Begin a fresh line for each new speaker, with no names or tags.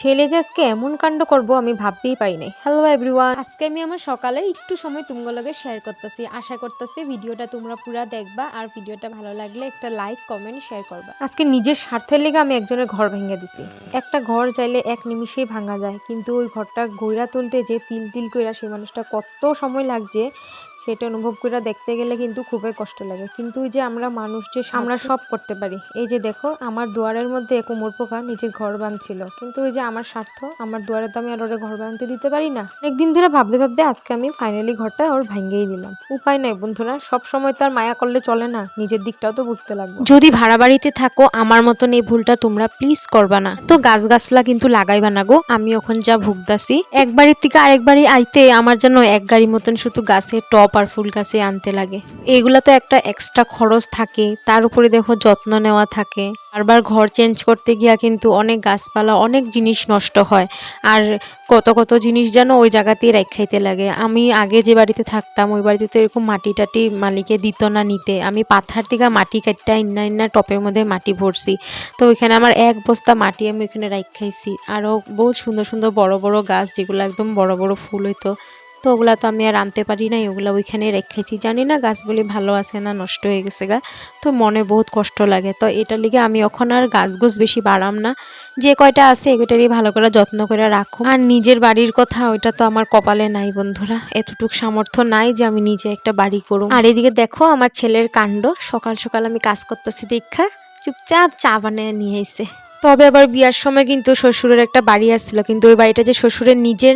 ছেলে যে আজকে এমন কাণ্ড করব আমি ভাবতেই পারি নাই। হ্যালো এভরিওয়ান, আজকে আমি আমার সকালে একটু সময় তোমাদের লগে শেয়ার করতেছি। আশা করতেছি ভিডিওটা তোমরা পুরা দেখবা আর ভিডিওটা ভালো লাগলে একটা লাইক কমেন্ট শেয়ার করবা। আজকে নিজের স্বার্থের লেগে আমি একজনের ঘর ভেঙে দিছি। একটা ঘর চাইলে এক নিমিষেই ভাঙা যায়, কিন্তু ওই ঘরটা গইরা তুলতে যে তিল তিল কইরা সেই মানুষটা কত সময় লাগছে সেটা অনুভব করে দেখতে গেলে কিন্তু খুবই কষ্ট লাগে। কিন্তু ওই যে আমরা মানুষ যে আমরা সব করতে পারি। এই যে দেখো, আমার দুয়ারের মধ্যে এক উমর পোকা নিজের ঘর বাঁধছিল, কিন্তু ওই যে আমার স্বার্থ, আমার দুয়ারে তো আমি আর ওরে ঘর বাঁধতে দিতে পারি না। অনেকদিন ধরে ভাবতে ভাবতে আজকে আমি ফাইনালি ঘরটা ওর ভাঙ্গেই দিলাম। উপায় নাই বন্ধুরা, সব সময় তো আর মায়া করলে চলে না, নিজের দিকটাও তো বুঝতে লাগবে। যদি ভাড়া বাড়িতে থাকো আমার মতন এই ভুলটা তোমরা প্লিজ করবা না। তো গাছগাছলা কিন্তু লাগাইবা না গো। আমি এখন যা ভুগদাসি, এক বাড়ির থেকে আরেক বাড়ি আইতে আমার জন্য এক গাড়ি মতন শুধু গাছে টপ আর ফুল গাছে আনতে লাগে। এগুলা তো একটা এক্সট্রা খরচ থাকে, তার উপরে দেখো যত্ন নেওয়া থাকে। বারবার ঘর চেঞ্জ করতে গিয়া কিন্তু অনেক গাছপালা অনেক জিনিস নষ্ট হয়, আর কত কত জিনিস যেন ওই জায়গাতেই রাখাইতে লাগে। আমি আগে যে বাড়িতে থাকতাম ওই বাড়িতে তো এরকম মাটি টাটি মালিকে দিত না নিতে। আমি পাথার থেকে মাটি কাটটা ইন্না টপের মধ্যে মাটি ভরছি। তো ওইখানে আমার এক বস্তা মাটি আমি ওইখানে রাখাইছি। আরও বহুত সুন্দর সুন্দর বড় বড় গাছ যেগুলো একদম বড় বড় ফুল হইতো, তো ওগুলা তো আমি আর আনতে পারি নাই, ওগুলা ওইখানে রেখেছি। জানি না গাছগুলি ভালো আছে না নষ্ট হয়ে গেছে গা, তো মনে বহুত কষ্ট লাগে। তো এটার লিগে আমি এখন আর গাছ বেশি বাড়াম না, যে কয়টা আছে এগুলোরই ভালো করে যত্ন করে রাখো। আর নিজের বাড়ির কথা ওইটা তো আমার কপালে নাই বন্ধুরা, এতটুক সামর্থ্য নাই যে আমি নিজে একটা বাড়ি করব। আর এদিকে দেখো আমার ছেলের কাণ্ড, সকাল সকাল আমি কাজ করতেছি দেখা চুপচাপ চা বানিয়ে নিয়ে এসে। তবে আবার বিয়ার সময় কিন্তু শ্বশুরের একটা বাড়ি আসছিল, কিন্তু ওই বাড়িটা যে শ্বশুরের নিজের